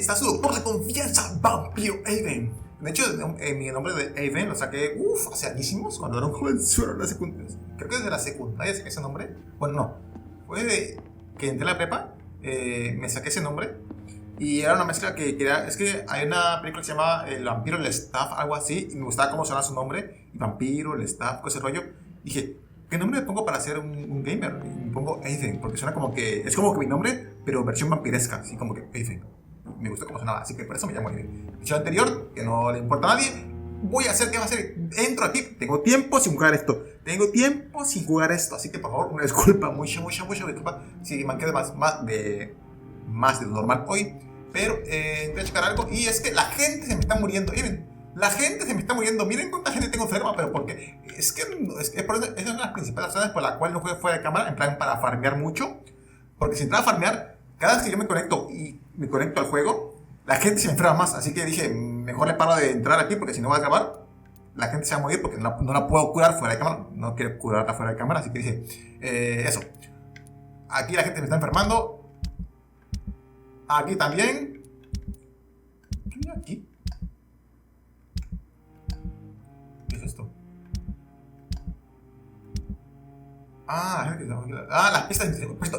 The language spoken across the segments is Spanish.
está su doctor de confianza, Vampyr Eiven. De hecho, mi nombre de Eiven lo saqué, hace añísimos, cuando era un jovenzuelo en la secundaria. Creo que desde la secundaria saqué ese nombre. Bueno, no. Fue de que entré a la prepa, me saqué ese nombre. Y era una mezcla que quería. Es que hay una película que se llama El Vampiro, el Staff, algo así. Y me gustaba cómo sonaba su nombre. Y Vampiro, el Staff, con ese rollo. Dije, ¿qué nombre me pongo para ser un gamer? Y me pongo Eiven, porque suena como que. Es como que mi nombre, pero versión vampiresca. Así como que Eiven. Me gustó cómo sonaba, así que por eso me llamo Eiven. Dicho anterior, que no le importa a nadie. Voy a hacer, ¿qué va a hacer? Entro aquí. Tengo tiempo sin jugar esto. Así que por favor, una disculpa. Mucha disculpa. Si me quedé más de lo normal hoy. Pero voy a checar algo. Y es que la gente se me está muriendo. Miren, la gente se me está muriendo. Miren cuánta gente tengo enferma. Pero porque es por eso, esa es una de las principales razones por la cual no juego fuera de cámara. En plan, para farmear mucho. Porque si entraba a farmear, cada vez que yo me conecto al juego, la gente se me enferma más. Así que dije, mejor le paro de entrar aquí. Porque si no voy a grabar, la gente se va a morir. Porque no la puedo curar fuera de cámara. No quiero curarla fuera de cámara. Así que dije, eso. Aquí la gente me está enfermando. Aquí también. ¿Qué hay aquí? ¿Qué es esto? Las pistas.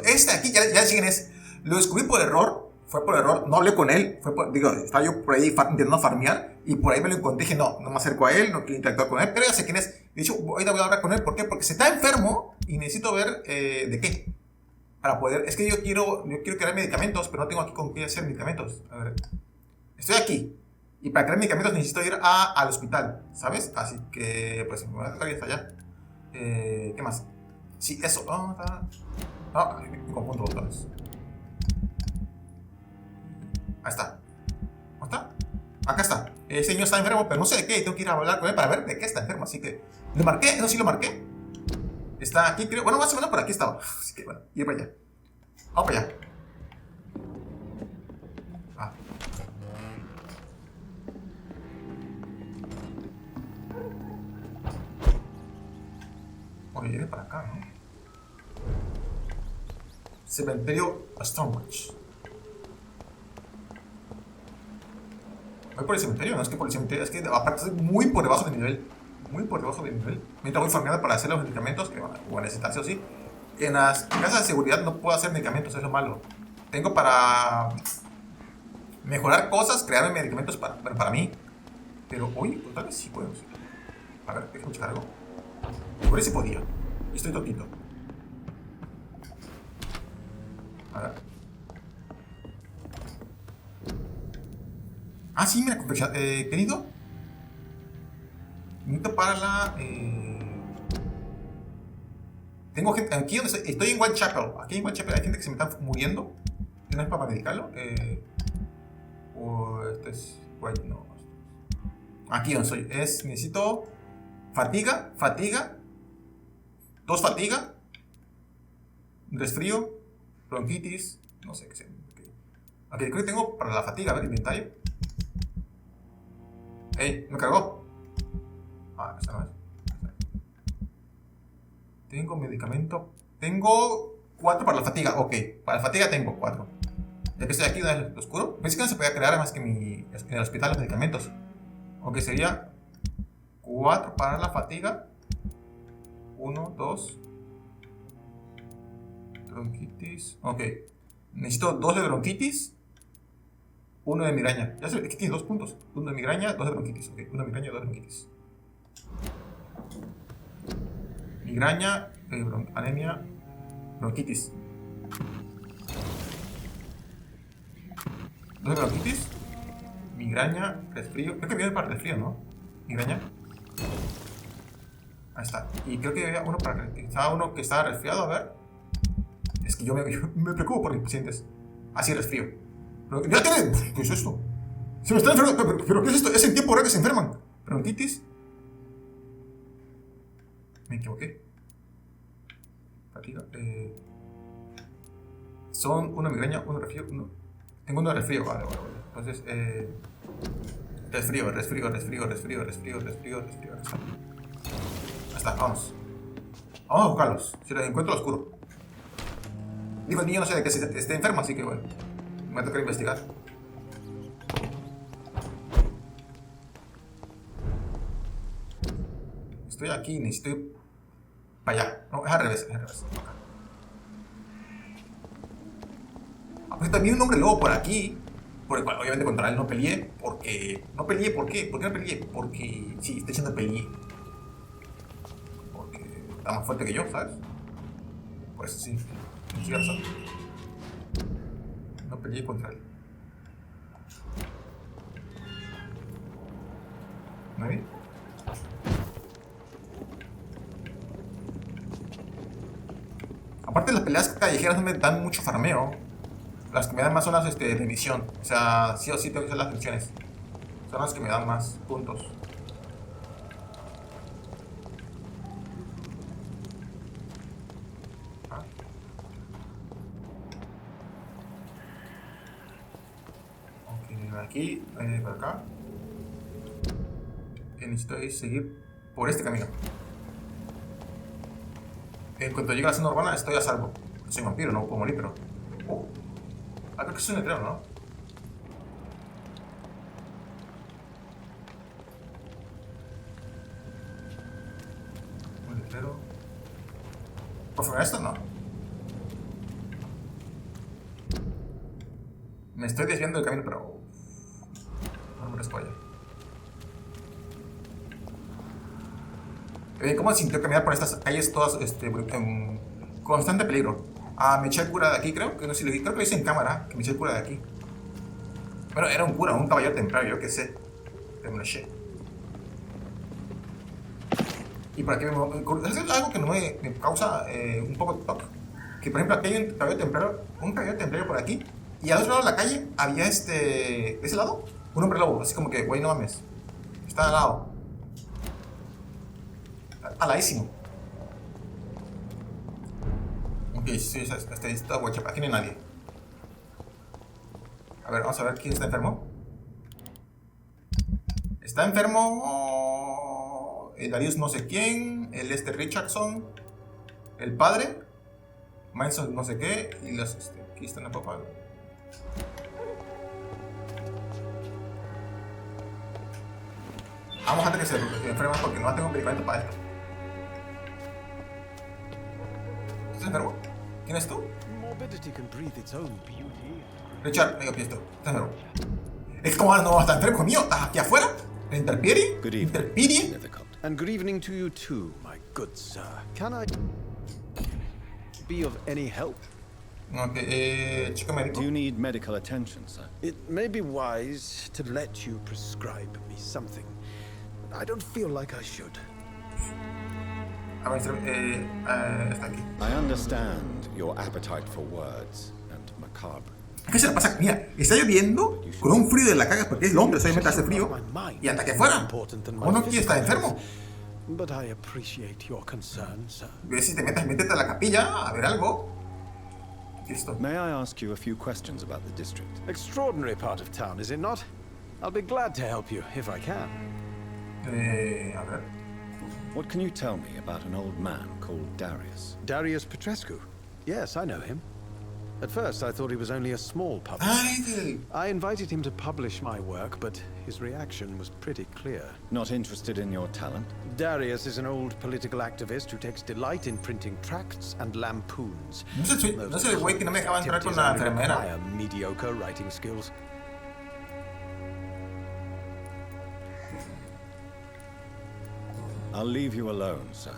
Este de aquí, ya sé quién es. Lo descubrí por error. Fue por error. No hablé con él. Estaba yo por ahí intentando farmear. Y por ahí me lo encontré. Dije, no me acerco a él. No quiero interactuar con él. Pero ya sé quién es. De hecho, ahorita voy a hablar con él. ¿Por qué? Porque se está enfermo. Y necesito ver de qué. Para poder. Es que yo quiero crear medicamentos. Pero no tengo aquí con qué hacer medicamentos. A ver. Estoy aquí. Y para crear medicamentos necesito ir al hospital. ¿Sabes? Así que. Pues me voy a tratar hasta allá. ¿Qué más? Sí, eso. Me confundo los botones. Ahí está. ¿Dónde está? Acá está. Ese señor está enfermo, pero no sé de qué. Tengo que ir a hablar con él para ver de qué está enfermo. Así que. ¿Lo marqué? Eso sí lo marqué. Está aquí, creo. Bueno, más o menos por aquí estaba. Así que bueno, ir para allá. Vamos para allá. Oye, viene para acá, ¿no? Cementerio Stonewatch. Voy por el cementerio, no es que por el cementerio, es que aparte estoy muy por debajo de nivel. Mientras voy farmeando para hacer los medicamentos, que voy a necesitar sí o sí. En las casas de seguridad no puedo hacer medicamentos, es lo malo. Tengo para mejorar cosas, crear medicamentos para mí. Pero hoy, pues tal vez sí podemos. A ver, déjame checar algo. Por eso podía. Y estoy tontito. A ver. Sí, mira, confección. Querido. Necesito para la. Tengo gente. Aquí donde estoy en Whitechapel. Aquí en Whitechapel hay gente que se me está muriendo. ¿Tienes para medicarlo? O este es. No. Aquí donde soy. Necesito. Fatiga. 2 fatiga. Resfrío. Bronquitis. No sé qué sea. Ok, creo que tengo para la fatiga. A ver, inventario. Me cargó. Esta no es. Tengo medicamento. Tengo 4 para la fatiga. Ok, para la fatiga tengo 4. Ya que estoy aquí, ¿dónde lo oscuro? Pensé que no se podía crear más que en el hospital los medicamentos. Ok, sería 4 para la fatiga. 1, 2. Bronquitis. Ok. Necesito 2 de bronquitis. 1 de migraña. Ya sé, aquí tiene 2 puntos. 1 de migraña, 2 de bronquitis. Ok, 1 de migraña, 2 de bronquitis. Migraña, anemia, bronquitis. 2 de bronquitis. Migraña, resfrío. Creo que viene para el resfrío, ¿no? Migraña. Ahí está. Y creo que había uno que estaba resfriado, a ver. Es que yo me preocupo por mis pacientes. Así resfrío. ¡Ya tiene! ¿Qué es esto? Se me está enfermando. ¿Pero qué es esto? Es en tiempo real que se enferman. Bronquitis. Me equivoqué. Fatiga. Son una migraña, uno resfrío, uno. Tengo uno de resfrío. Vale. Entonces, resfrío. Ahí está, vamos. Vamos a buscarlos. Si los encuentro, los curo. Digo, el niño no sé de qué esté enfermo, así que bueno. Me va a tocar investigar. Estoy aquí, necesito ir para allá. No, es al revés, es al revés. Acá. Pues también un hombre lobo por aquí, por el cual obviamente contra él no peleé, porque... No peleé, ¿por qué? ¿Por qué no peleé? Porque... Sí, estoy diciendo peleé. Porque está más fuerte que yo, ¿sabes? Por eso sí, tienes razón. No peleé contra él. ¿No vi? Aparte las peleas callejeras no me dan mucho farmeo. Las que me dan más son las de misión. O sea, sí o sí tengo que hacer las misiones. Son las que me dan más puntos. Ah. Ok, aquí, por acá. Necesito seguir por este camino. En cuanto llegue a la zona urbana estoy a salvo. Soy vampiro, no puedo morir, pero... creo que es un letrero, ¿no? Un letrero... ¿Por favor esto? No. Me estoy desviando del camino, pero... No me respondo. ¿Cómo se sintió caminar por estas calles todas en constante peligro? Me eché el cura de aquí, creo que no sé si creo que lo hice en cámara, que me eché el cura de aquí. Bueno, era un cura, un caballero templario, yo qué sé. Pero me lo eché. Y por aquí es algo que no me causa un poco de toque. Que por ejemplo aquí hay un caballero templario por aquí. Y al otro lado de la calle había de ese lado, un hombre lobo, así como que, güey, no mames. Está al lado. Aladísimo. Ok, sí, está guachapa. Aquí no hay nadie. A ver, vamos a ver quién está enfermo. Está enfermo. Darius no sé quién. El Richardson. El padre. Manson no sé qué. Y los aquí están en papá. Vamos antes que se enferma porque no tengo medicamento para esto. ¿Estás enfermo? ¿Quién es tú? Richard, medio piesto. ¿Estás enfermo? Es como no está enfermo mío. ¿Estás aquí afuera? ¿Interpiri? ¿Interpiri? And good evening to you too, my good sir. Can I be of any help? Okay, chico médico. Do you need medical attention, sir? It may be wise to let you prescribe me something. I don't feel like I should. A ver, está aquí. I understand your appetite for words and macabre. ¿Qué se le pasa? Mira, está lloviendo con un frío de la caga porque es Londres, obviamente hace frío. Y hasta que fuera. ¿O no quiere estar enfermo? But I appreciate your concern, sir. Ve si te métete a la capilla a ver algo. Listo. May I ask you a few questions about the district? Extraordinary part of town, is it not? I'll be glad to help you if I can. A ver. What can you tell me about an old man called Darius? Darius Petrescu? Yes, I know him. At first, I thought he was only a small publisher. I invited him to publish my work, but his reaction was pretty clear. Not interested in your talent? Darius is an old political activist who takes delight in printing tracts and lampoons. No sé el güey que no me dejaba entrar con la enfermera. Mediocre writing skills. I'll leave you alone, sir.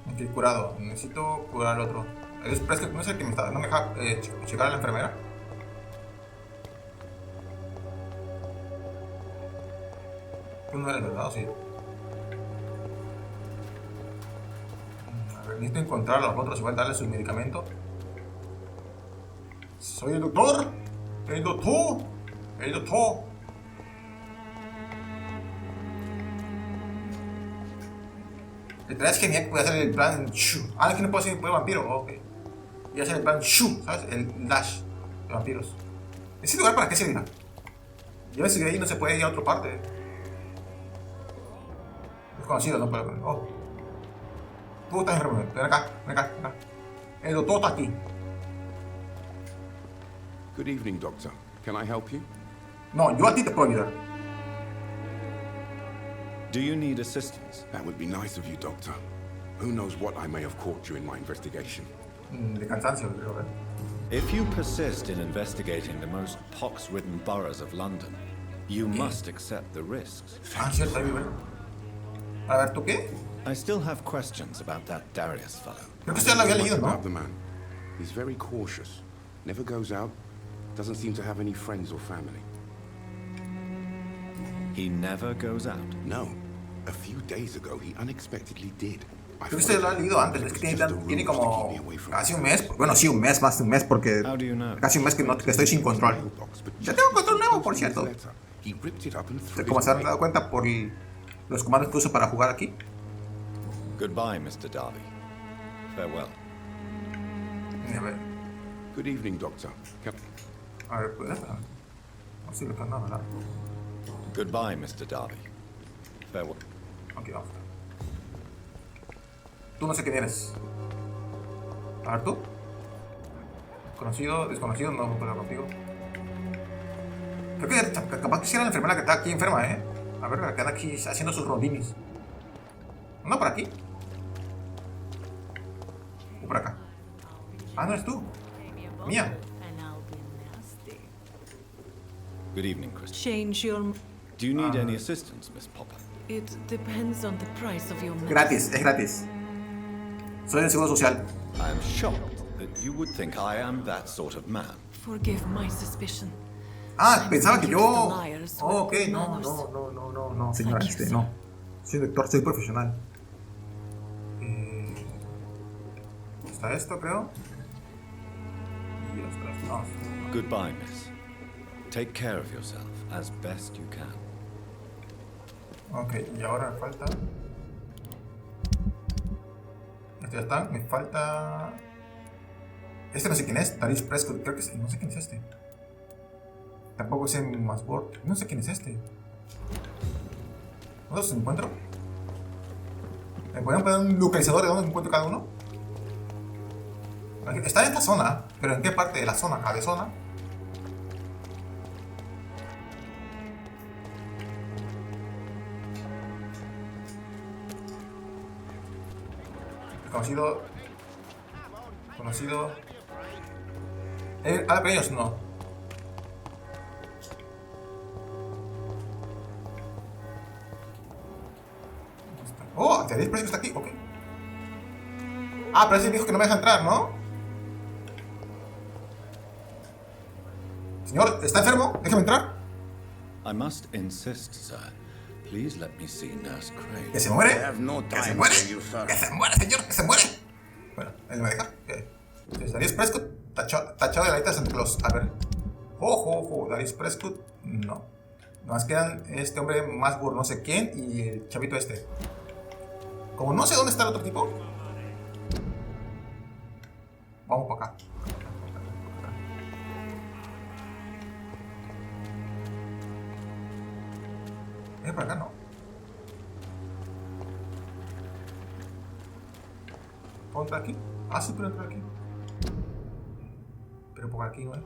Ok, curado. Necesito curar al otro. Es que no sé el que no me deja checar a la enfermera. Tú no eres, ¿verdad? ¿O sí? A ver, necesito encontrar a los otros y voy a darle su medicamento. Soy el doctor. El doctor. El doctor. Literal es genial que puede hacer el plan Shoo. Es que no puedo hacer el vampiro. Ok. Y hacer el plan Shoo, ¿sabes? El dash de vampiros. ¿Ese lugar para qué sirve? Yo me seguí ahí y no se puede ir a otra parte. Es conocido, ¿no? Pero, tú estás enfermo. Ven acá, ven acá, ven acá. El doctor está aquí. Good evening, Doctor. Can I help you? No, yo a ti te puedo ayudar. Do you need assistance? That would be nice of you, Doctor. Who knows what I may have caught during my investigation. De cansancio, creo, If you persist in investigating the most pox-ridden boroughs of London, you must accept the risks. Ah, cierto, ahí, ¿verdad? A ver, ¿tú qué? I still have questions about that Darius fellow. Creo que usted ya lo había leído, ¿no? About the man. He's very cautious. Never goes out. Doesn't seem to have any friends or family. He never goes out. No. A few days ago, he unexpectedly did. Creo que usted lo ha leído antes, es que tiene como casi un mes, bueno, sí, un mes, más de un mes, porque casi un mes que estoy sin control. Ya tengo control nuevo, por cierto. Como se han dado cuenta por los comandos que uso para jugar aquí. Goodbye, Mr. Darby. Farewell. A ver, Good evening, Doctor. a ver, pues esta. No sé lo que anda, ¿verdad? Goodbye, Mr. Darby. Farewell. Aquí vamos. Tú no sé quién eres. A ver, tú. Conocido, desconocido, no puedo hablar contigo. Creo que capaz que sea la enfermera que está aquí enferma, A ver, la que anda aquí haciendo sus rondinis. ¿No por aquí? ¿O por acá? Ah, no eres tú. Mía. Good evening, Chris. Change your... Do you need any assistance, Miss Popper? It depends on the price of your medicine. Gratis, es gratis. Soy del Seguro Social. I am shocked that you would think I am that sort of man. Forgive my suspicion. Ah, pensaba que yo... Liars Oh, ok, with no, manners. no, señora, Thank you, no. Soy doctor, soy profesional. Está esto, creo. Y ostras, no. Goodbye, Miss. Take care of yourself as best you can. Ok, y ahora me falta... Este ya está, me falta... Este no sé quién es, Darius Prescott, creo que es... No sé quién es este. Tampoco sé más Word, no sé quién es este. ¿Dónde los encuentro? ¿Me pueden poner un localizador de dónde encuentro cada uno? Está en esta zona, pero ¿en qué parte de la zona? Cada zona. Conocido. Pero ellos no. Oh, te dice que está aquí, ok. Ah, pero ese dijo que no me deja entrar, ¿no? Señor, ¿está enfermo? Déjame entrar. I must insist, sir. Please let me see Nurse Crane. ¿Que se muere? I have no ¿Que se time muere? for you, sir. ¿Que se muere, señor? ¿Que se muere? Bueno, él me deja. Darius Prescott, tachado de la lista entre los... A ver. Ojo, Darius Prescott, no. Nos quedan este hombre más por no sé quién y el chavito este. Como no sé dónde está el otro tipo, vamos para acá. Para acá no. ¿Puedo entrar aquí? Ah, sí, pero entrar aquí. Pero por aquí no es.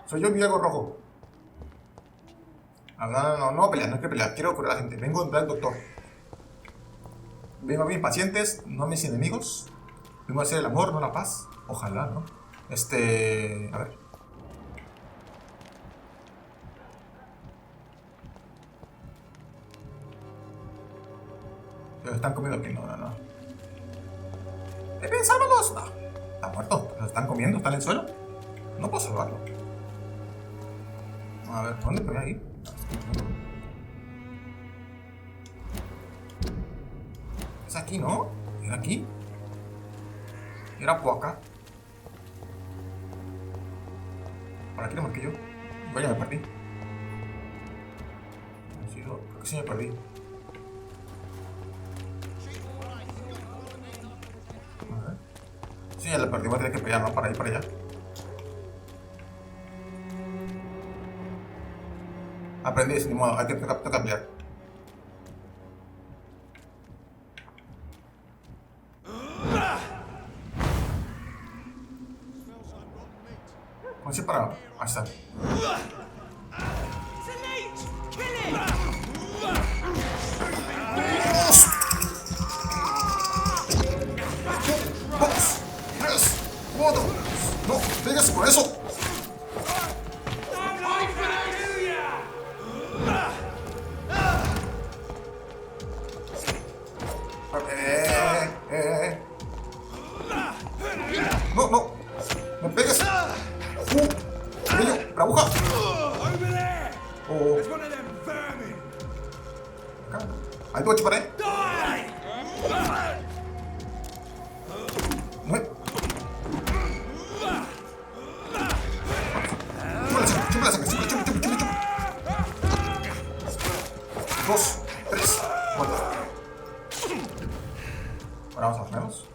Soy yo el Diego Rojo. No pelear, no hay que pelear. Quiero curar a la gente. Vengo a entrar al doctor. Vengo a mis pacientes, no a mis enemigos. Vengo a hacer el amor, no la paz. Ojalá, ¿no? A ver. Los están comiendo aquí, no. ¡Ven, sálvalos! No, está muerto. Los están comiendo, están en el suelo. No puedo salvarlo. A ver, ¿dónde voy a ir? Es aquí, ¿no? ¿Era aquí? Era por acá. Por aquí lo marqué yo. Vaya, me perdí. Creo que sí me perdí. A ver. Sí, ya la perdí, voy a tener que pelear, ¿no? Para ir para allá. Aprendí, ni modo, hay que tocar pelear. Vamos a ir para... Ahí está. ¡Dos! ¡Tres! ¡Cuatro! ¡No! ¡Véngase con eso! No, no. No pegues. Niño, la aguja. Oh. Acá. Ahí te voy a chupar, ¿eh? No. Chupa la sangre, chupa. 2, 3, 4. Ahora vamos a ponernos.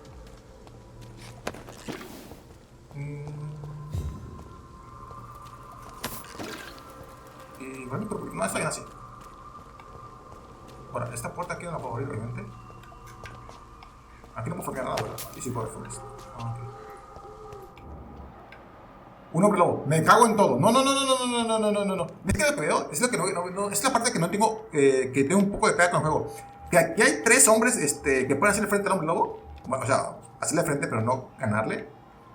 Y bueno, pero no está bien así. Bueno, esta puerta aquí no la puedo abrir, obviamente. Aquí no puedo forjar nada, ¿verdad? Aquí sí puedo forjar esto. Okay. Un hombre lobo. Me cago en todo. No. ¿Ves que lo creo? Es lo que no, es la parte que no tengo, que tengo un poco de pega con el juego. Que aquí hay 3 hombres que pueden hacerle frente al hombre lobo. Bueno, o sea, hacerle frente, pero no ganarle.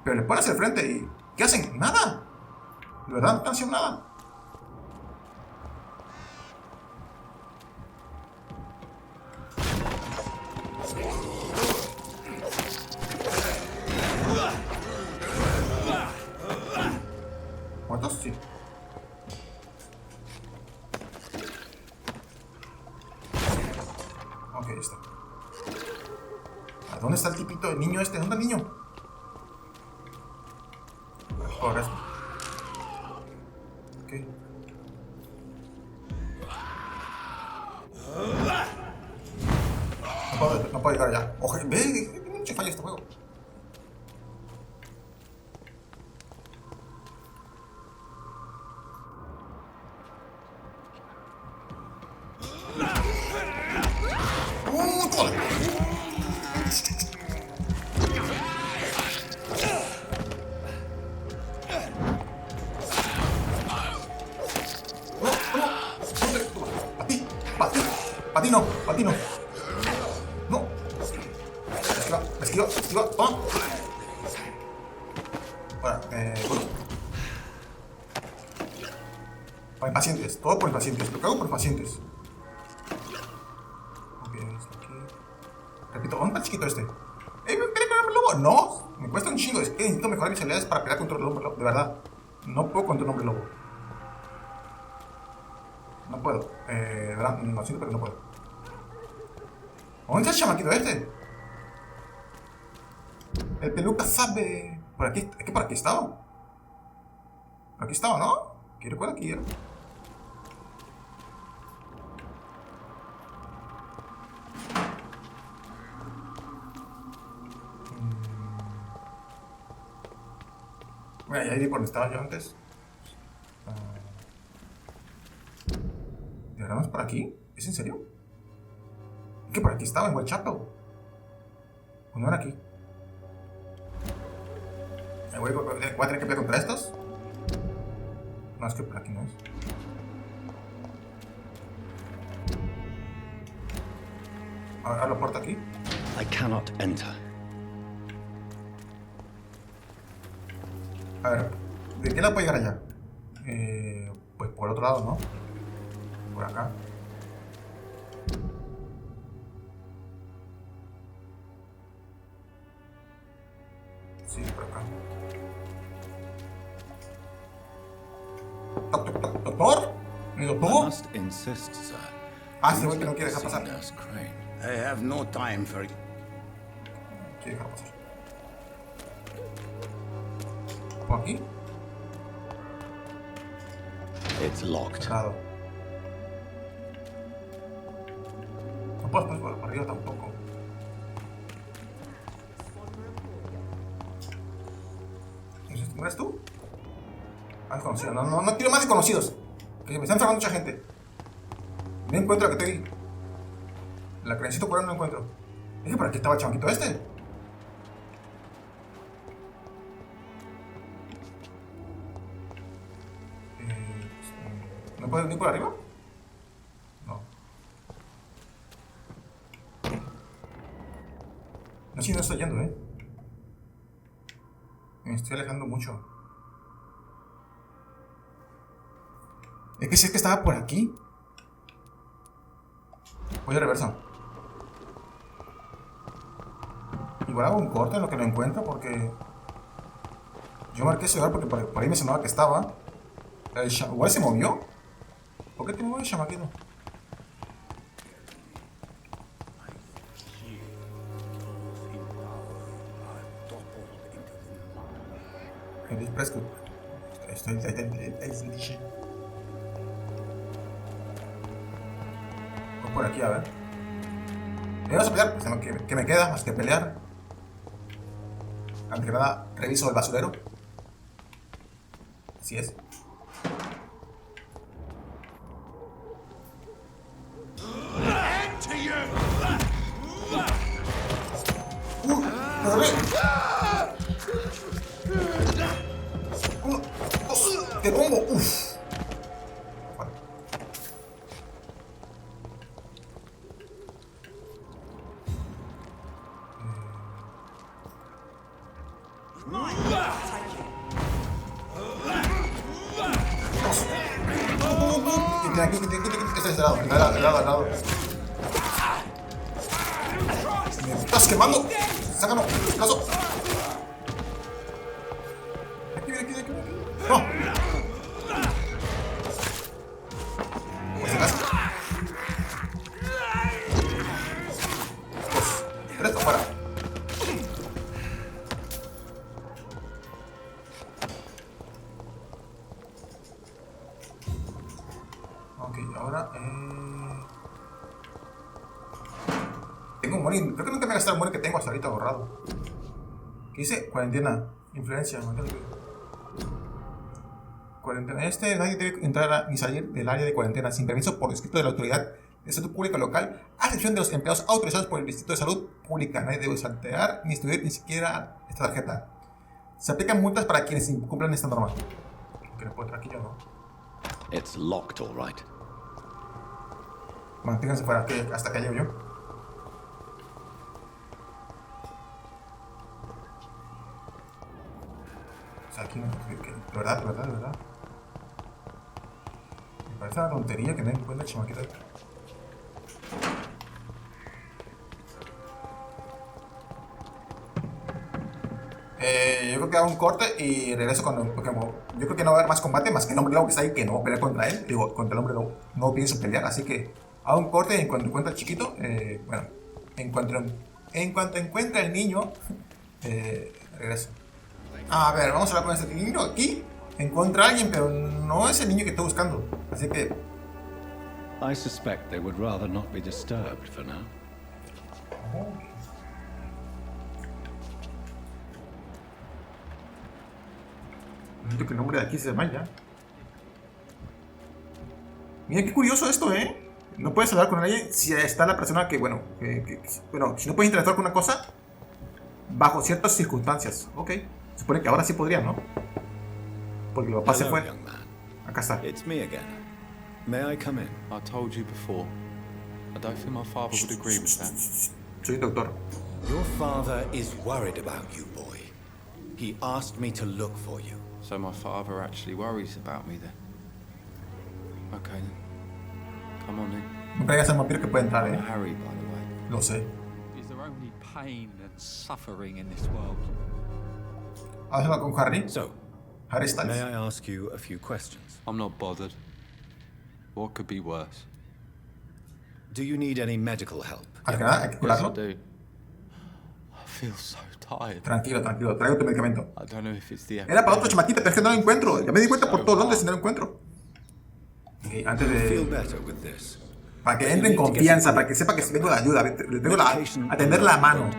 Pero le pueden hacer frente y... ¿qué hacen? Nada. De verdad, no están haciendo nada. ¿Cuántos? Sí. Ok, ahí está. ¿Dónde está el tipito, el niño este? ¿Dónde está el niño? Ahora esto. Ok. No puedo llegar allá. Ojo, ve, tiene mucho fallo este juego. Patino. No. Esquiva. Toma. Ahora, bueno. Por impacientes. Todo por impacientes. Lo que hago por impacientes. Ok, esto aquí. Repito, ¿dónde está el chiquito este? ¿Me pelea con el hombre lobo? No. Me cuesta un chingo. Es que necesito mejorar mis habilidades para pelear contra el hombre lobo. De verdad. No puedo contra un hombre lobo. No puedo. De verdad, lo siento, pero no puedo. ¿Dónde está el chamaquito este? El peluca sabe. Por aquí, es que por aquí estaba. Por aquí estaba, ¿no? ¿Qué recuerda aquí era? Bueno, ya iré por donde estaba yo antes. ¿De verdad no es por aquí? ¿Es en serio? Es que por aquí estaba, en Whitechapel. ¿O no era aquí? ¿Voy a tener que pelear contra estos? No, es que por aquí no es. A ver, abro la puerta aquí. I cannot enter. A ver, ¿de qué lado puedo llegar allá? Pues por el otro lado, ¿no? Por acá. Sí, por acá. ¿Doctor? ¿Mi doctor? Must insist, sir. Ah, ese güey que no quiere dejar pasar. I have no time for it. Quiere dejar pasar. ¿Por aquí? It's locked. Cerrado. No puedo pasar por arriba tampoco. ¿No eres tú? Ah, desconocido. No quiero más desconocidos. Que me están enfermando mucha gente. No encuentro la que te vi. La que necesito curar no encuentro. Es que por aquí estaba el chamaquito este. ¿No puedo venir por arriba? No. No sé si no estoy yendo, Me estoy alejando mucho. Es que sé que estaba por aquí. Voy de reversa. Igual hago un corte en lo que lo encuentro porque... Yo marqué ese lugar porque por ahí me sonaba que estaba. ¿Igual se movió? ¿Por qué te mueve el chamaquito? Estoy voy por aquí a ver. Vamos a pelear, pues ¿qué me queda más que pelear? Antes que nada, reviso el basurero. Así es. ¡Qué combo! ¡Uf! Este es el lado, el lado. ¡Me estás quemando! ¡Sácalo! ¡Caso! Aquí. ¡No! Pues en casa. 2, 3, afuera. Ok, ahora tengo un money. Creo que nunca me he gastado el money que tengo hasta ahorita borrado. ¿Qué dice? Cuarentena. Influencia. Cuarentena. Nadie debe entrar ni salir del área de cuarentena sin permiso por escrito de la autoridad de salud pública local, a excepción de los empleados autorizados por el Instituto de Salud Pública. Nadie debe saltear ni estudiar ni siquiera esta tarjeta. Se aplican multas para quienes incumplan esta norma. Que no puedo entrar aquí yo, ¿no? It's locked, all right. Manténganse fuera hasta que llego yo. O sea, aquí no. De verdad. Me parece una tontería que no encuentre el chamaquito. Yo creo que hago un corte y regreso cuando. Porque yo creo que no va a haber más combate más que el hombre lobo que está ahí, que no va a pelear contra él. Digo, contra el hombre lobo. No pienso pelear, así que hago un corte y en cuanto encuentre al chiquito, bueno, en cuanto encuentre al niño, regreso. A ver, vamos a hablar con este niño aquí. Encuentra a alguien, pero no es el niño que estoy buscando. Así que. I suspect they would rather not be disturbed for now. Necesito que el nombre de aquí se vaya. Mira qué curioso esto, No puedes hablar con nadie si está la persona que, bueno, si no puedes interactuar con una cosa bajo ciertas circunstancias. Ok. Se supone que ahora sí podría, ¿no? Porque el papá se fue. Acá está. It's me again. May I come in? I told you before. I don't think my father would agree with that. Soy doctor. Your father is worried about you, boy. He asked me to look for you. So my father actually worries about me then. Okay then. Come on in. No traigas al vampiro que puede entrar, Harry, by the way. Lo sé. Is there only pain and suffering in this world? Hazlo con Harry. So, Harry Styles. may I ask you a few questions? I'm not bothered. What could be worse? Do you need any medical help? Al que nada, hay que Yes, I curarlo. do. I feel so tired. Tranquilo. Traigo tu medicamento. I don't know if it's the Era para otro chamaquito, pero es que no lo encuentro. Ya me di cuenta por todo Londres y no lo encuentro. Ok, antes Feel de... better with this. Para que entre en confianza, para que sepa que vengo de ayuda. Vengo a tender la mano.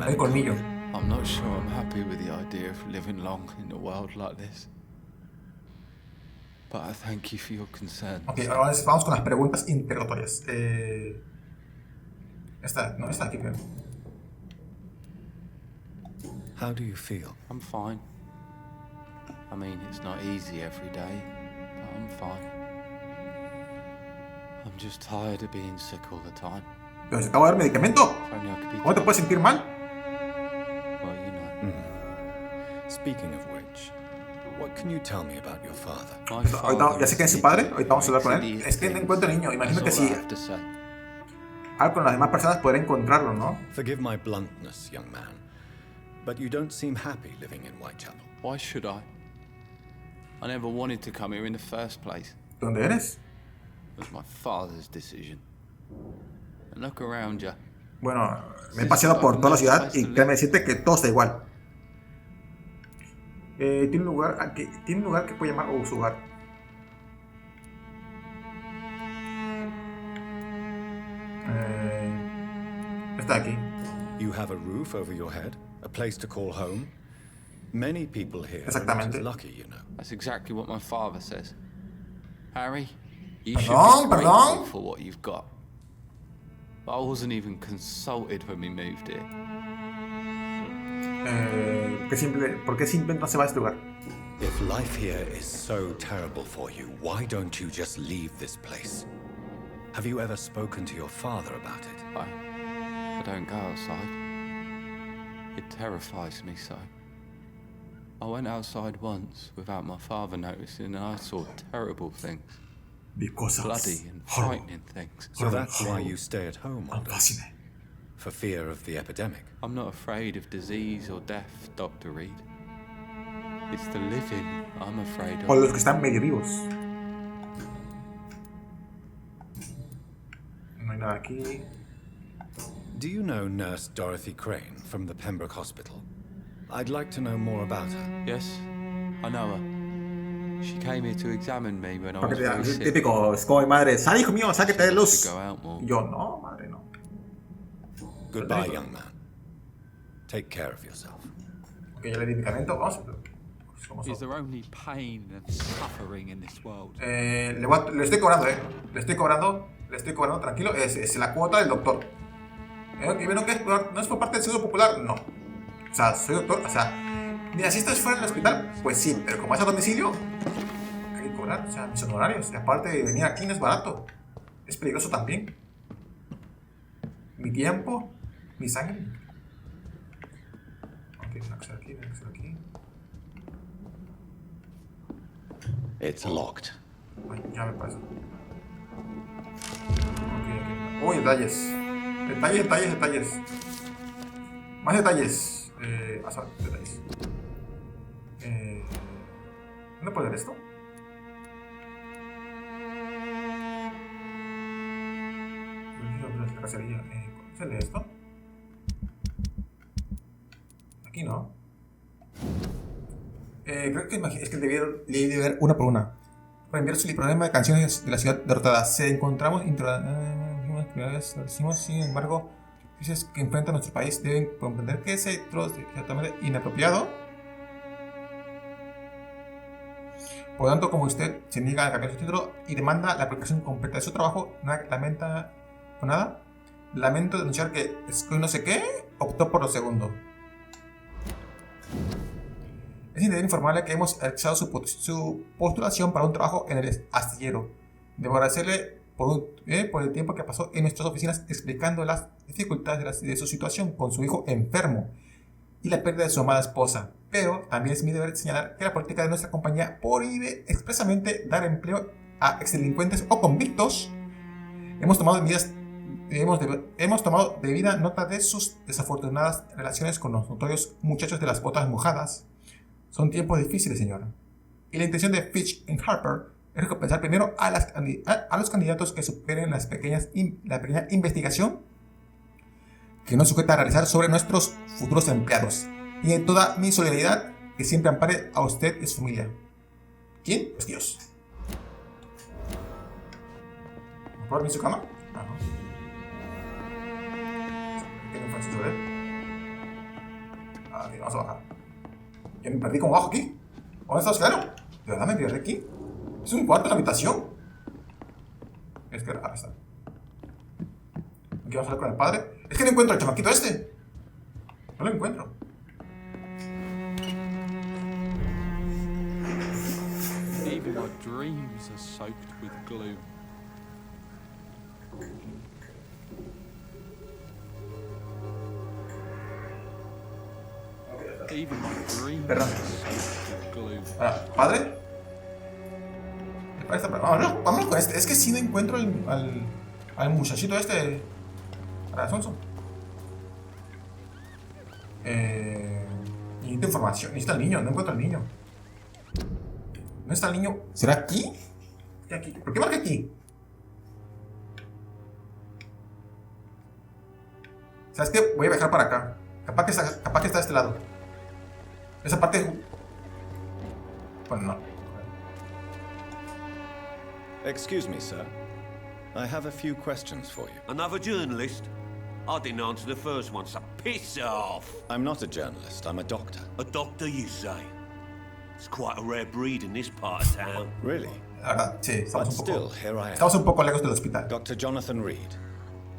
El colmillo. I'm not sure I'm happy with the idea of living long in a world like this. But I thank you for your concern. Ok, ahora vamos con las preguntas interrogatorias. Esta aquí primero. How do you feel? I'm fine. I mean, it's not easy every day, but I'm fine. I'm just tired of being sick all the time. Pero se acaba de dar medicamento. If only I could be. ¿Cómo te puedes sentir mal? Well, you know. Speaking of which, what can you tell me about your father? My Ahorita, ya sé quién es su padre. Ahorita vamos a hablar con él. Es que no encuentro niño. Imagino que That's all I si have to say. hablo con las demás personas podré encontrarlo, ¿no? Forgive my bluntness, young man, but you don't seem happy living in Whitechapel. Why should I? I never wanted to come here in the first place. ¿Dónde eres? It was my father's decision. And look around you. Bueno, me he paseado por toda la ciudad y créeme decirte que todo está igual. Tiene un lugar que puede llamar su hogar. Está aquí. You have a roof over your head, a place to call home. Many people here are Exactamente. just lucky, you know. That's exactly what my father says. Harry, you Perdón, should be perdón. grateful for what you've got. But I wasn't even consulted when we moved here. ¿Por qué simple no se va a este lugar? If life here is so terrible for you, why don't you just leave this place? Have you ever spoken to your father about it? I don't go outside. It terrifies me so. I went outside once without my father noticing and I saw terrible things. Bloody and frightening things. So that's why you stay at home all day? Fascinating. For fear of the epidemic? I'm not afraid of disease or death, Dr. Reed. It's the living I'm afraid O of. los que están medio vivos. No hay nada aquí. Do you know Nurse Dorothy Crane from the Pembroke Hospital? I'd like to know more about her. Yes, I know her. She came here to examine me when I was Porque very el sick. típico, es como mi madre. Sal, hijo mío, sáquete de luz. To go out more. Y yo, no, madre, no. Goodbye, young man. Take care of yourself. Ok, ya le di medicamento. Vamos. ¿Cómo Is son? there only pain and suffering in this world? Le estoy cobrando, Le estoy cobrando, tranquilo. Es la cuota del doctor. ¿Y vieron que no es por parte del Seguro Popular? No. O sea, soy doctor. O sea, mira, si esto es fuera del hospital, pues sí. Pero como es a domicilio, hay que cobrar. O sea, mis honorarios. Y aparte de venir aquí no es barato. Es peligroso también. Mi tiempo, mi sangre. Ok, tiene que ser aquí, tiene que ser aquí. It's locked. Ay, ya me pasa. Ok. Uy, detalles. Detalles. Más detalles. Detalles. ¿Dónde puedo leer esto? La cacería. ¿Cómo se lee esto? Aquí no. Creo que es que debí de ver una por una. Para enviar su programa de canciones de la ciudad derrotada, se encontramos sin embargo, crisis que enfrenta nuestro país deben comprender que ese trozo es ciertamente inapropiado. Por lo tanto, como usted se niega a cambiar su título y demanda la aplicación completa de su trabajo, lamento denunciar que Estoy no sé qué optó por lo segundo. Es interés informarle que hemos rechazado su postulación para un trabajo en el astillero. Debo agradecerle por el tiempo que pasó en nuestras oficinas explicando las dificultades de su situación con su hijo enfermo y la pérdida de su amada esposa. Pero también es mi deber señalar que la política de nuestra compañía prohíbe expresamente dar empleo a exdelincuentes o convictos. Hemos tomado debida nota de sus desafortunadas relaciones con los notorios muchachos de las botas mojadas. Son tiempos difíciles, señora. Y la intención de Fitch y Harper es recompensar primero a los candidatos que superen la pequeña investigación que nos sujeta a realizar sobre nuestros futuros empleados. Y en toda mi solidaridad que siempre ampare a usted y su familia. ¿Quién? Pues Dios. ¿Puedo dormir en su cama? Ah, no. ¿Qué me fue sobre él? Ah, ok, vamos a bajar. ¿Ya me perdí como bajo aquí? ¿Dónde está Oscar? ¿De verdad me perdí aquí? ¿Es un cuarto en la habitación? Es que... Ah, está. Aquí vamos a hablar con el padre. Es que no encuentro al chamaquito este. No lo encuentro. Even my dreams are soaked with gloom. Even my dreams Perdón. are glue. Ahora, padre. Vámonos con este. Es que si no encuentro al muchachito este. Para Sonso. Necesito información. Necesito al niño. No encuentro al niño. ¿No está el niño? ¿Será aquí? Aquí. ¿Por qué marca aquí? ¿Sabes qué? Voy a viajar para acá. Capaz que está de este lado. Esa parte. Bueno, no. Excuse me, sir. I have a few questions for you. Another journalist? I didn't answer the first one, so piss off! I'm not a journalist, I'm a doctor. A doctor, you say? It's quite a rare breed in this part of town. Really? La verdad, sí, But still, here I am. estamos un poco lejos del hospital. Dr. Jonathan Reed,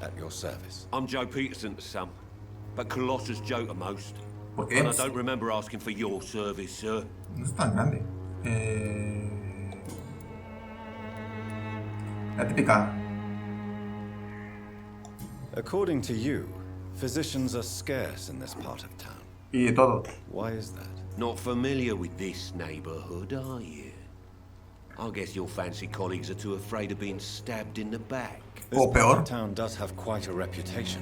at your service. I'm Joe Peterson to some, but Colossus Joe to most. ¿Por qué? And I don't remember asking for your service, sir. No es tan grande. La típica. According to you, physicians are scarce in this part of town. Y de todo. Why is that? Not familiar with this neighborhood, are you? I guess your fancy colleagues are too afraid of being stabbed in the back. This O part peor. of town does have quite a reputation.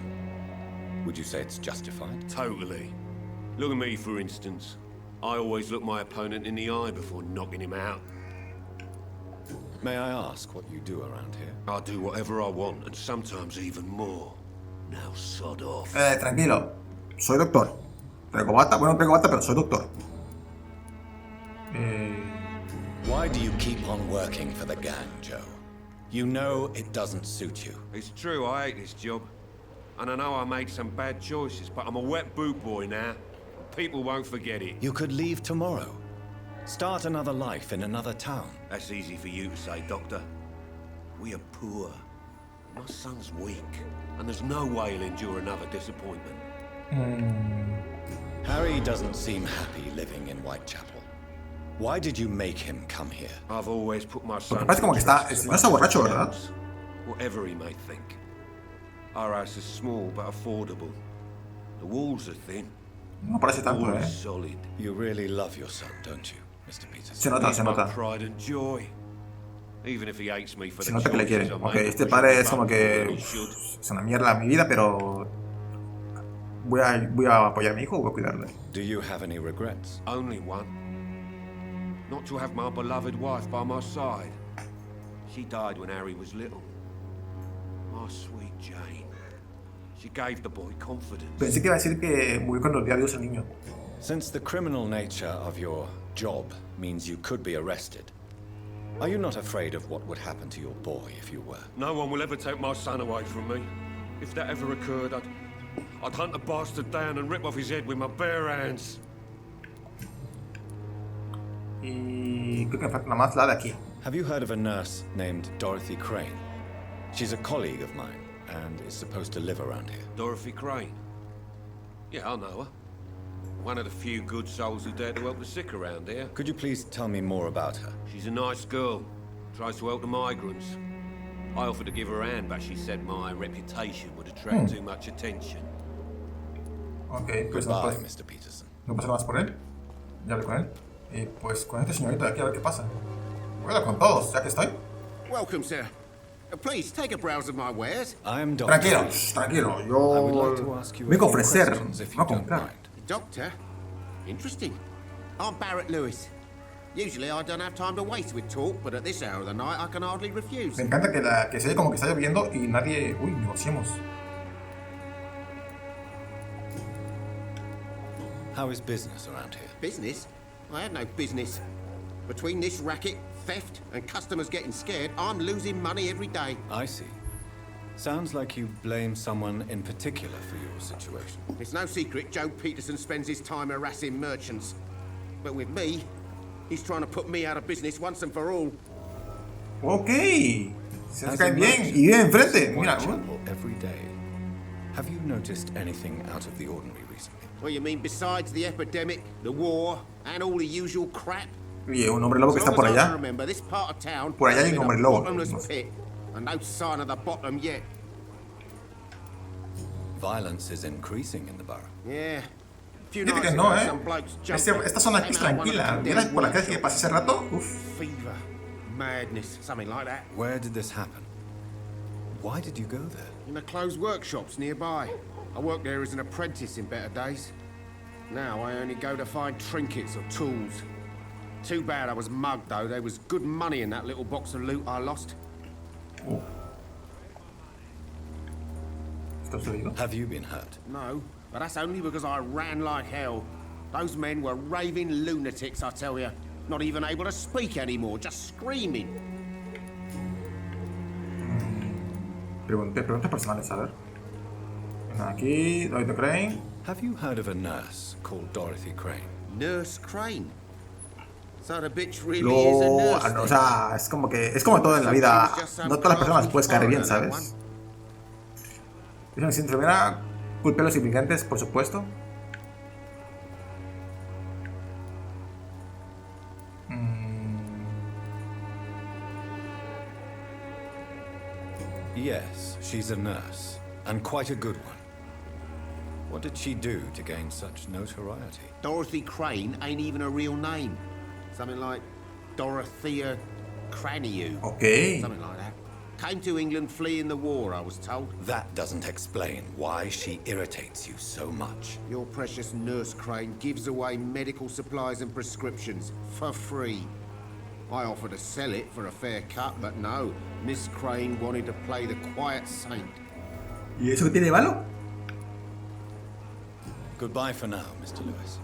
Would you say it's justified? Totally. Look at me, for instance. I always look my opponent in the eye before knocking him out. May I ask what you do around here? I do whatever I want, and sometimes even more. Now sod off. Tranquilo. Soy doctor. Traigo bata. Bueno, no traigo bata, pero soy doctor. Why do you keep on working for the gang, Joe? You know it doesn't suit you. It's true, I hate this job. And I know I made some bad choices, but I'm a wet boot boy now. People won't forget it. You could leave tomorrow. Start another life in another town. That's easy for you to say, Doctor. We are poor. My son's weak, and there's no way he'll endure another disappointment. Harry doesn't seem happy living in Whitechapel. Why did you make him come here? I've always put my son. Porque parece como que está. No está borracho, ¿verdad? Whatever he may think. Our house is small but affordable. The walls are thin. No parece tanto, All is solid. You really love your son, don't you, Mr. Peterson? Se nota, He's se my nota. pride and joy. Even if he hates me for Se the nota que le quiere. choices I Ok, made, este pushing padre the es como button que. when he should. Es una mierda mi vida, pero. Voy a apoyar a mi hijo o voy a cuidarle. Do you have any regrets? Only one. Not to have my beloved wife by my side. She died when Harry was little. My sweet Jane. She gave the boy confidence. Pensé que iba a decir que murió cuando le dio adiós al niño. Since the criminal nature of your job means you could be arrested, are you not afraid of what would happen to your boy if you were? No one will ever take my son away from me. If that ever occurred, I'd hunt the bastard down and rip off his head with my bare hands. Y creo que me falta nada más la de aquí. Have you heard of a nurse named Dorothy Crane? She's a colleague of mine and is supposed to live around here. Dorothy Crane. Yeah, I know her. One of the few good souls who dare to help the sick around here. Could you please tell me more about her? She's a nice girl. Tries to help the migrants. I offered to give her a hand, but she said my reputation would attract too much attention. Ok, pues no, Goodbye, pues, Mr. Peterson. no pasa nada más por él. Ya hablé con él. Y pues con este señorito de aquí a ver qué pasa. Voy a hablar con todos, ya que estoy. Welcome, sir. Please take a browse of my wares. I am Dr. Tranquilo, Reed. tranquilo. I would like to Yo ask you a vengo a few ofrecer, questions if you no a don't comprar. mind. Doctor? Interesting. I'm Barrett Lewis. Usually I don't have time to waste with talk, but at this hour of the night I can hardly refuse. Me encanta que se ve como que está lloviendo y nadie. Uy, negociemos. How is business around here? Business? I have no business. Between this racket, theft, and customers getting scared, I'm losing money every day. I see. Sounds like you blame someone in particular for your situation. It's no secret Joe Peterson spends his time harassing merchants. But with me, he's trying to put me out of business once and for all. Ok. Se As cae a bien. merchant Y vive enfrente. in Mira. Whitechapel every day. Have you noticed anything out of the ordinary recently? What you mean besides the epidemic, the war, and all the usual crap? Y un hombre lobo que As está long por as I allá. remember, this part of town Por allá hay has un been hombre a lobo. bottomless pit, and no sign of the bottom yet. Violence is increasing in the borough. Yeah, Fíjate que no, esta zona aquí es tranquila. ¿Vieras por la calle que pasé hace rato? Uf. Fever, madness, something like that. Where did this happen? Why did you go there? In the closed workshops nearby. I worked there as an apprentice in better days. Now I only go to find trinkets or tools. Too bad I was mugged, though. There was good money in that little box of loot I lost. Oh. Have you been hurt? No, but that's only because I ran like hell. Those men were raving lunatics, I tell you. Not even able to speak anymore, just screaming. Preguntas personales, a ver. Aquí, Dorothy Crane. Have you heard of a nurse called Dorothy Crane? Nurse Crane? So the bitch really is a nurse. O sea, es como todo en la vida. No todas las personas puedes caer bien, ¿sabes? Es una enfermera, culpe a los inmigrantes, por supuesto. Yes, she's a nurse, and quite a good one. What did she do to gain such notoriety? Dorothy Crane ain't even a real name. Something like Dorothea Craniu. Okay. Something like that. Came to England fleeing the war, I was told. That doesn't explain why she irritates you so much. Your precious Nurse Crane gives away medical supplies and prescriptions for free. I offered to sell it for a fair cut, but no. Miss Crane wanted to play the quiet saint. ¿Y eso qué tiene de malo? Goodbye for now, Mr. Lewis.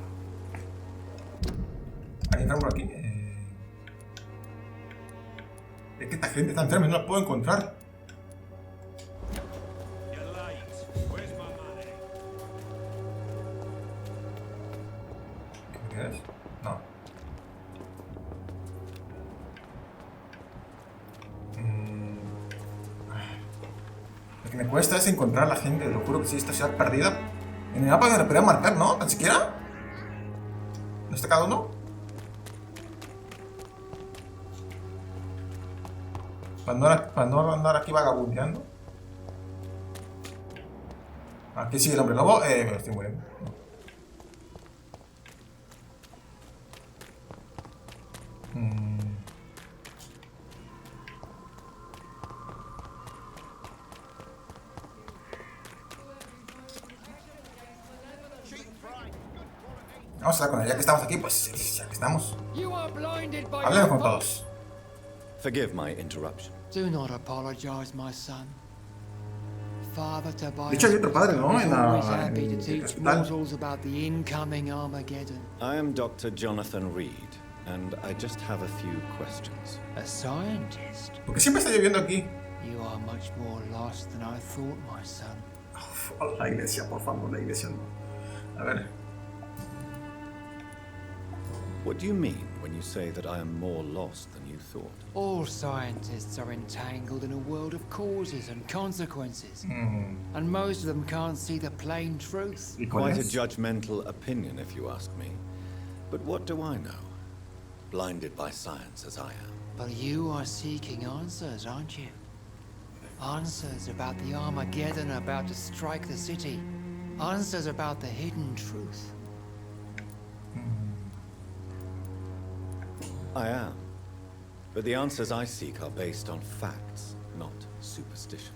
Hay un árbol aquí. Es que esta gente está enferma y no la puedo encontrar. ¿Qué es? No. Lo que me cuesta es encontrar a la gente. Lo juro que si esta ciudad perdida. En el mapa me la podría marcar, ¿no? ¿Tan siquiera? ¿No está cada uno? Para no andar aquí vagabundeando. Aquí sigue el hombre lobo. Me lo estoy muriendo. Vamos a hablar con él. Ya que estamos aquí, pues ya que estamos. Hablemos con todos. Forgive my interruption. Do not apologize, my son. Father Tobias De hecho, hay otro padre, ¿no? was En always la, happy en to el teach hospital. mortals about the incoming Armageddon. I am Dr. Jonathan Reed, and I just have a few questions. A scientist? Porque siempre está lloviendo aquí. You are much more lost than I thought, my son. Oh, la iglesia, por favor, la iglesia no. A ver. What do you mean when you say that I am more lost than you thought? All scientists are entangled in a world of causes and consequences. And most of them can't see the plain truth. Quite a judgmental opinion, if you ask me. But what do I know? Blinded by science as I am. But you are seeking answers, aren't you? Answers about the Armageddon about to strike the city. Answers about the hidden truth. I am. But the answers I seek are based on facts, not superstition.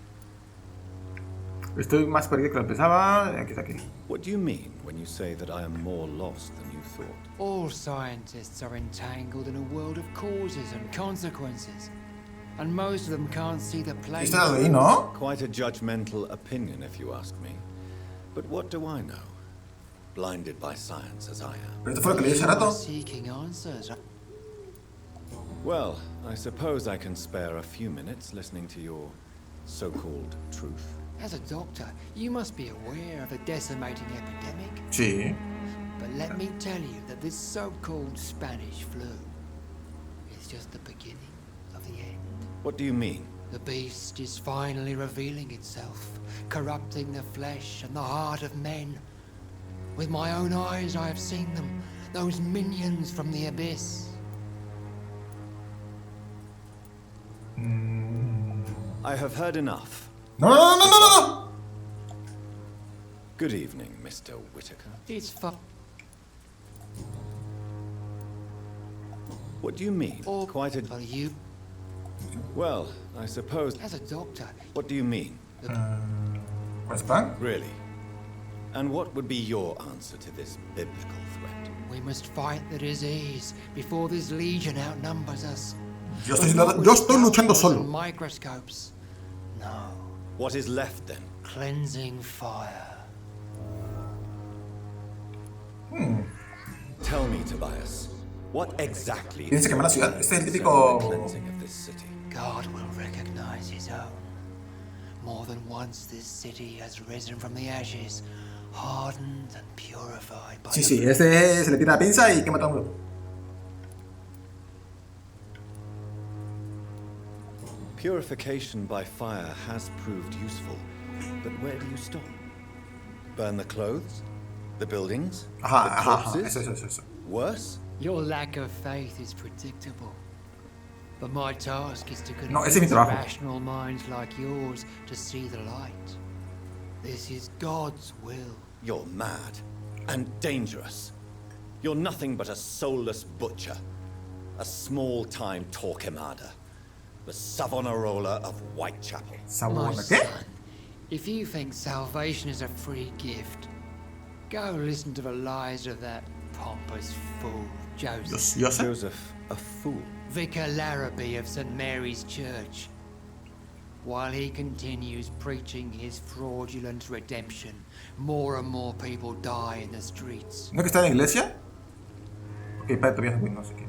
Estoy más perdido que lo pensaba. Aquí está aquí. What do you mean when you say that I am more lost than you thought? All scientists are entangled in a world of causes and consequences. And most of them can't see the plain truth. Ahí, ¿no? Quite a judgmental opinion, if you ask me. But what do I know? Blinded by science as I am. Pero esto fue lo que le dije hace rato. Seeking answers. Well, I suppose I can spare a few minutes listening to your so-called truth. As a doctor, you must be aware of the decimating epidemic. Sí. But let me tell you that this so-called Spanish flu is just the beginning of the end. What do you mean? The beast is finally revealing itself, corrupting the flesh and the heart of men. With my own eyes I have seen them, those minions from the abyss. I have heard enough. No. Good evening, Mr. Whitaker. It's What do you mean? Or Quite a... for you, Well, I suppose... as a doctor, What do you mean? ¿Pues plan? Really? And what would be your answer to this biblical threat? we must fight the disease before this legion outnumbers us. Yo estoy luchando solo. Microscopes. No. What is left then? Cleansing fire. Tell me, Tobias, what exactly Tienes que quemar la ciudad. Este es el the típico... cleansing of this city? God will recognize his own. More than once this city has risen from the ashes, hardened and purified by Sí, este se le tira la pinza y quema todo el mundo. Purification by fire has proved useful, but where do you stop? Burn the clothes? The buildings? The corpses? Eso. Worse? Your lack of faith is predictable. But my task is to No, ese es mi convince trabajo. rational minds like yours to see the light. This is God's will. You're mad and dangerous. You're nothing but a soulless butcher, a small-time Torquemada, the Savonarola of Whitechapel. My Sabona, ¿qué? son, if you think salvation is a free gift, go listen to the lies of that pompous fool, Joseph. Yo sé. Joseph, a fool. Vicar Larrabee of St. Mary's Church. While he continues preaching his fraudulent redemption, more and more people die in the streets. ¿No que está en la iglesia? Ok, padre, todavía no sé qué.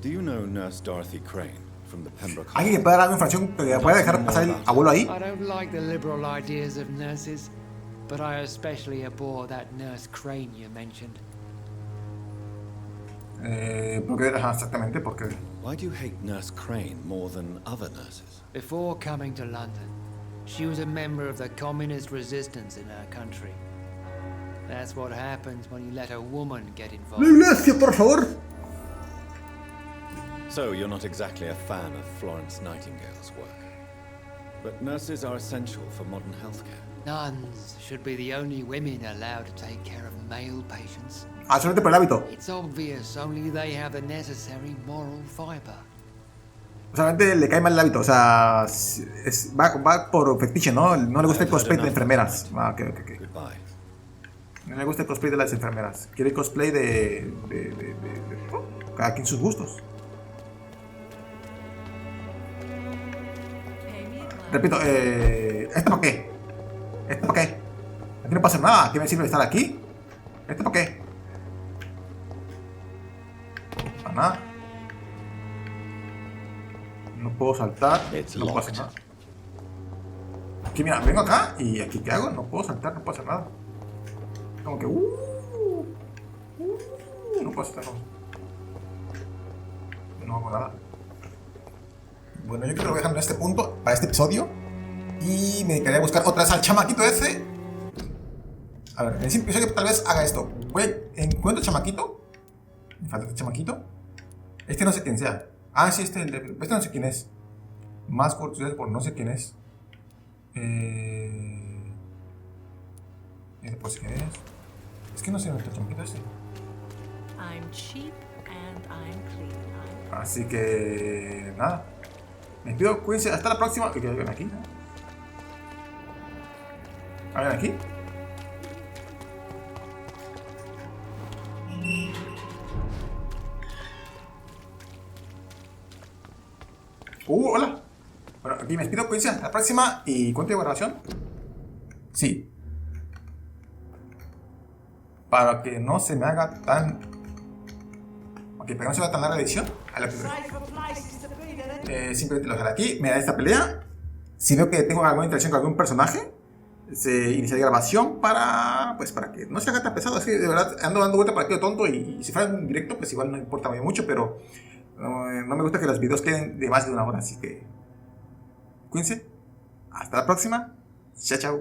Do you know Nurse Dorothy Crane from the Pembroke ¿Alguien que pueda dar alguna información que pueda dejar pasar el abuelo ahí? I don't like the liberal ideas of nurses, but I especially abhor that Nurse Crane you mentioned. Porque, exactamente, porque... Why do you hate Nurse Crane more than other nurses? Before coming to London, she was a member of the communist resistance in her country. That's what happens when you let a woman get ¡La involved. iglesia, por favor! So you're not exactly a fan of Florence Nightingale's work. But nurses are essential for modern healthcare. Nuns should be the only women allowed to take care of male patients. Ah, solamente por el hábito. It's obvious only they have the necessary moral fiber. Solamente le cae mal el hábito, o sea, va por fetiche, ¿no? No le gusta el cosplay de enfermeras. Ah, ok. Goodbye. No le gusta el cosplay de las enfermeras. Quiere el cosplay de cada quien sus gustos. Repito, ¿esto para qué? ¿Esto para qué? Aquí no pasa nada. ¿Qué me sirve estar aquí? ¿Esto para qué? Para nada. No puedo saltar. No puedo hacer nada. Aquí, mira, vengo acá y aquí, ¿qué hago? No puedo saltar, no puedo hacer nada. Como que, no puedo saltar, no hago nada. Bueno, yo creo que lo voy a dejar en este punto para este episodio. Y me dedicaré a buscar otra vez al chamaquito ese. A ver, en este episodio tal vez haga esto. Encuentro el chamaquito. Me falta este chamaquito. Este no sé quién sea. Ah, sí, este no sé quién es. Más curiosidades por no sé quién es. Este pues quién es. Es que no sé nuestro chamaquito este. I'm cheap and I'm clean. Así que nada. Me despido, cuídense, hasta la próxima. Que ven aquí. A ver aquí. Hola. Bueno, aquí me despido, cuídense, hasta la próxima. ¿Y cuánto llevo grabación? Sí. Para que no se me haga tan... Ok, para que no se me haga tan larga la edición. Simplemente lo dejaré aquí. Me da esta pelea. Si veo que tengo alguna interacción con algún personaje, se iniciará grabación para que no se haga tan pesado. Es que de verdad ando dando vuelta para aquí de tonto y si fuera un directo pues igual no importa mucho, pero no me gusta que los videos queden de más de una hora, así que cuídense. Hasta la próxima. Chao, chao.